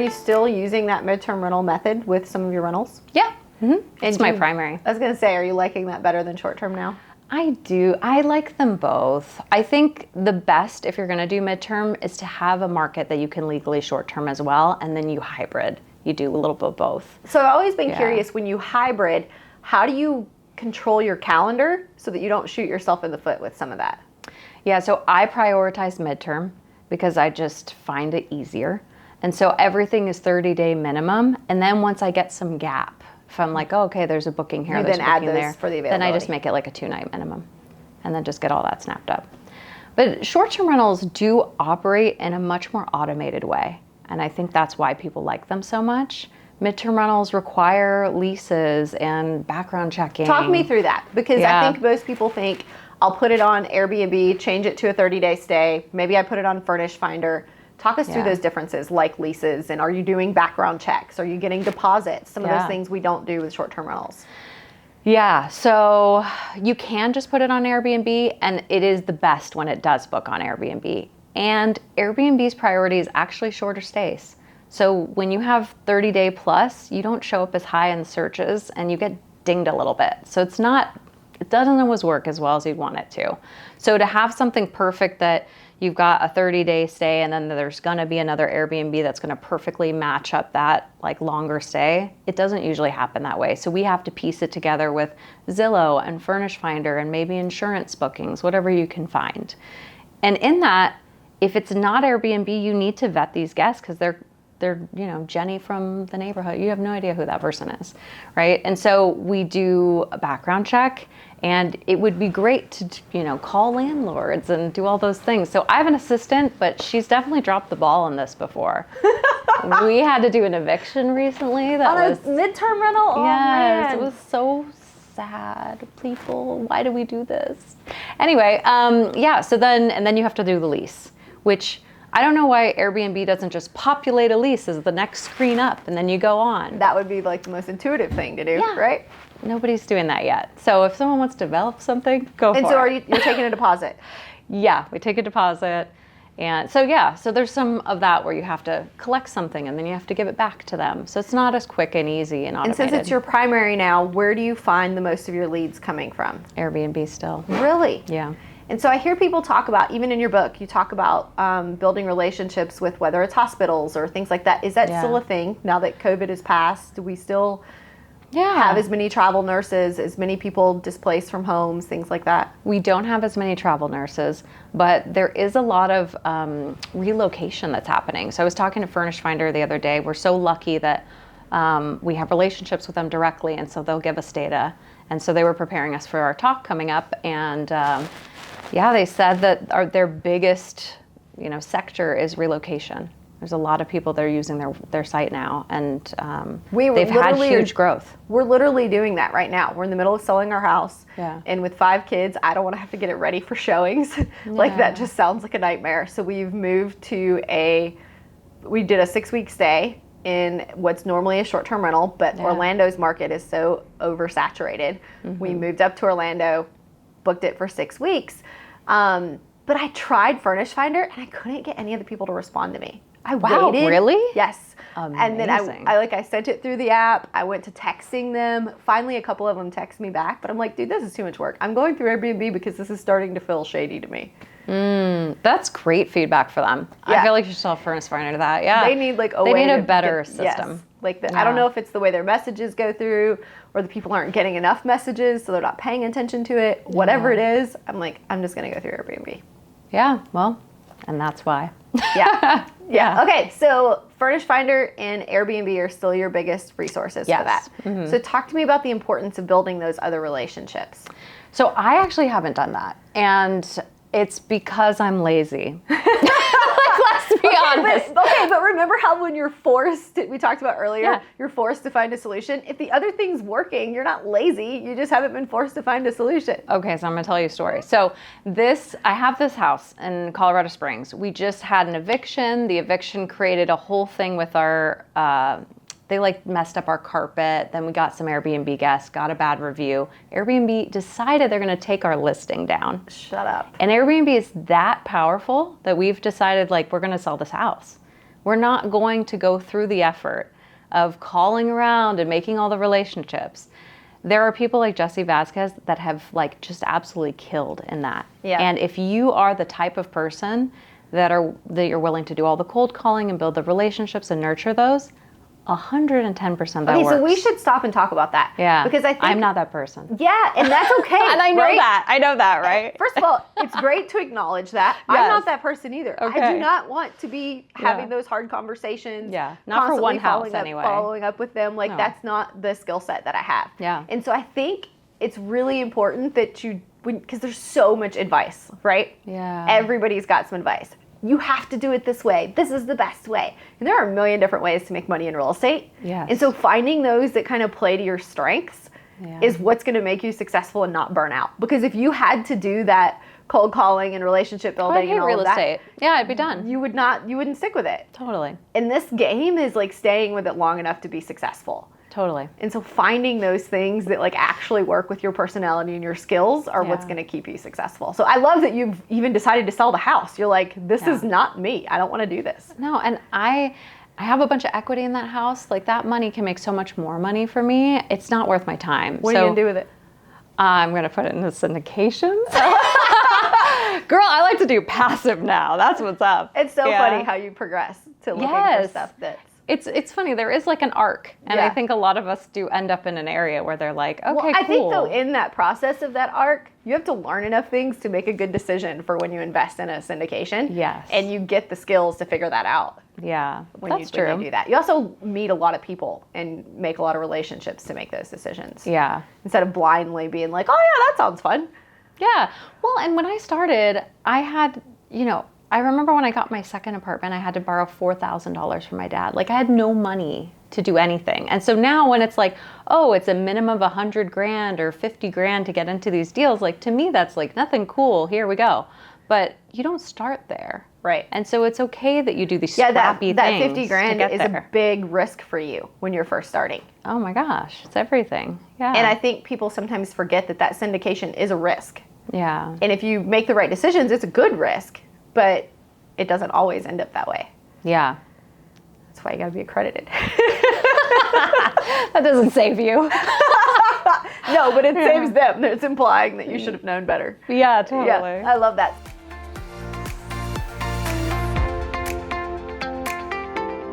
you still using that midterm rental method with some of your rentals? Yeah. It's my primary. I was going to say, are you liking that better than short-term now? I do. I like them both. I think the best, if you're going to do midterm, is to have a market that you can legally short-term as well, and then you hybrid. You do a little bit of both. So I've always been curious, when you hybrid, how do you control your calendar so that you don't shoot yourself in the foot with some of that? Yeah, so I prioritize midterm because I just find it easier. And so everything is 30-day minimum. And then once I get some gap, if I'm like, oh, okay, there's a booking here, there's a booking there, for the availability. then I just make it like a 2-night minimum and then just get all that snapped up. But short-term rentals do operate in a much more automated way. And I think that's why people like them so much. Midterm rentals require leases and background checking. Talk me through that, because I think most people think, I'll put it on Airbnb, change it to a 30-day stay. Maybe I put it on Furnish Finder. Talk us through those differences, like leases, and are you doing background checks? Are you getting deposits? Some of those things we don't do with short-term rentals. Yeah, so you can just put it on Airbnb, and it is the best when it does book on Airbnb. And Airbnb's priority is actually shorter stays. So when you have 30-day plus, you don't show up as high in searches and you get dinged a little bit. So it doesn't always work as well as you'd want it to. So to have something perfect that you've got a 30-day stay and then there's gonna be another Airbnb that's gonna perfectly match up that like longer stay, it doesn't usually happen that way. So we have to piece it together with Zillow and Furnish Finder and maybe insurance bookings, whatever you can find. And in that, if it's not Airbnb, you need to vet these guests because they're Jenny from the neighborhood. You have no idea who that person is, right? And so we do a background check, and it would be great to, call landlords and do all those things. So I have an assistant, but she's definitely dropped the ball on this before. We had to do an eviction recently. That was a midterm rental? Oh, yes, man. it was so sad. People, why do we do this? Anyway, so then you have to do the lease, which I don't know why Airbnb doesn't just populate a lease as the next screen up and then you go on. That would be like the most intuitive thing to do, right? Nobody's doing that yet. So if someone wants to develop something, go for it. And so you're taking a deposit? Yeah, we take a deposit. And so there's some of that where you have to collect something and then you have to give it back to them. So it's not as quick and easy and automated. And since it's your primary now, where do you find the most of your leads coming from? Airbnb still. Really? Yeah. And so I hear people talk about, even in your book, you talk about building relationships with whether it's hospitals or things like that. Is that still a thing now that COVID has passed? Do we still have as many travel nurses, as many people displaced from homes, things like that? We don't have as many travel nurses, but there is a lot of relocation that's happening. So I was talking to Furnish Finder the other day. We're so lucky that we have relationships with them directly, and so they'll give us data. And so they were preparing us for our talk coming up, and they said that their biggest, sector is relocation. There's a lot of people that are using their site now, and they've had huge growth. We're literally doing that right now. We're in the middle of selling our house, and with 5 kids, I don't want to have to get it ready for showings. Like that just sounds like a nightmare. So we've moved to we did a 6-week stay in what's normally a short-term rental, but Orlando's market is so oversaturated. We moved up to Orlando, booked it for 6 weeks. But I tried Furnish Finder and I couldn't get any of the people to respond to me. I waited. Really? Yes. Amazing. And then I sent it through the app. I went to texting them. Finally, a couple of them texted me back, but I'm like, dude, this is too much work. I'm going through Airbnb because this is starting to feel shady to me. That's great feedback for them. I feel like you should tell Furnish Finder that. Yeah. They need a better system. Yes. I don't know if it's the way their messages go through or the people aren't getting enough messages, so they're not paying attention to it. Whatever it is, I'm just going to go through Airbnb. Yeah, well, and that's why. Yeah. Okay, so Furnish Finder and Airbnb are still your biggest resources for that. So talk to me about the importance of building those other relationships. So I actually haven't done that, and it's because I'm lazy. Let's be honest. But remember how when you're forced, we talked about earlier, you're forced to find a solution. If the other thing's working, you're not lazy. You just haven't been forced to find a solution. Okay, so I'm going to tell you a story. So I have this house in Colorado Springs. We just had an eviction. The eviction created a whole thing with our, they messed up our carpet. Then we got some Airbnb guests, got a bad review. Airbnb decided they're going to take our listing down. Shut up. And Airbnb is that powerful that we've decided we're going to sell this house. We're not going to go through the effort of calling around and making all the relationships. There are people like Jesse Vasquez that have like just absolutely killed in that. Yeah. And if you are the type of person that you're willing to do all the cold calling and build the relationships and nurture those, 110% that works. Okay, so we should stop and talk about that. Yeah. Because I think I'm not that person. Yeah, and that's okay. And I know right? that. I know that, right? First of all, it's great to acknowledge that. Yes. I'm not that person either. Okay. I do not want to be having those hard conversations. Yeah, not for one house anyway. Following up with them. Like, that's not the skill set that I have. Yeah. And so I think it's really important that because there's so much advice, right? Yeah. Everybody's got some advice. You have to do it this way. This is the best way. And there are a million different ways to make money in real estate. Yes. And so finding those that kind of play to your strengths is what's going to make you successful and not burn out. Because if you had to do that cold calling and relationship building and all real of that, estate. Yeah, I'd be done. you wouldn't stick with it. Totally. And this game is like staying with it long enough to be successful. Totally. And so finding those things that like actually work with your personality and your skills are what's going to keep you successful. So I love that you've even decided to sell the house. You're like, this is not me. I don't want to do this. No, and I have a bunch of equity in that house. Like, that money can make so much more money for me. It's not worth my time. What are you going to do with it? I'm going to put it in the syndications. Girl, I like to do passive now. That's what's up. It's so funny how you progress to looking for stuff that's... It's funny. There is like an arc. And I think a lot of us do end up in an area where they're like, okay, well, I think though in that process of that arc, you have to learn enough things to make a good decision for when you invest in a syndication. Yes. And you get the skills to figure that out. Yeah, When you do that. You also meet a lot of people and make a lot of relationships to make those decisions. Yeah. Instead of blindly being like, oh yeah, that sounds fun. Yeah. Well, and when I started, I had, I remember when I got my second apartment, I had to borrow $4,000 from my dad. Like, I had no money to do anything. And so now when it's like, oh, it's a minimum of $100,000 or $50,000 to get into these deals, like, to me, that's like nothing cool. Here we go. But you don't start there. Right. And so it's okay that you do these scrappy that things. $50,000 is a big risk for you when you're first starting. Oh my gosh, it's everything. Yeah. And I think people sometimes forget that syndication is a risk. Yeah. And if you make the right decisions, it's a good risk, but it doesn't always end up that way. Yeah. That's why you gotta be accredited. That doesn't save you. No, but it saves them. It's implying that you should have known better. Yeah, totally. Yeah, I love that.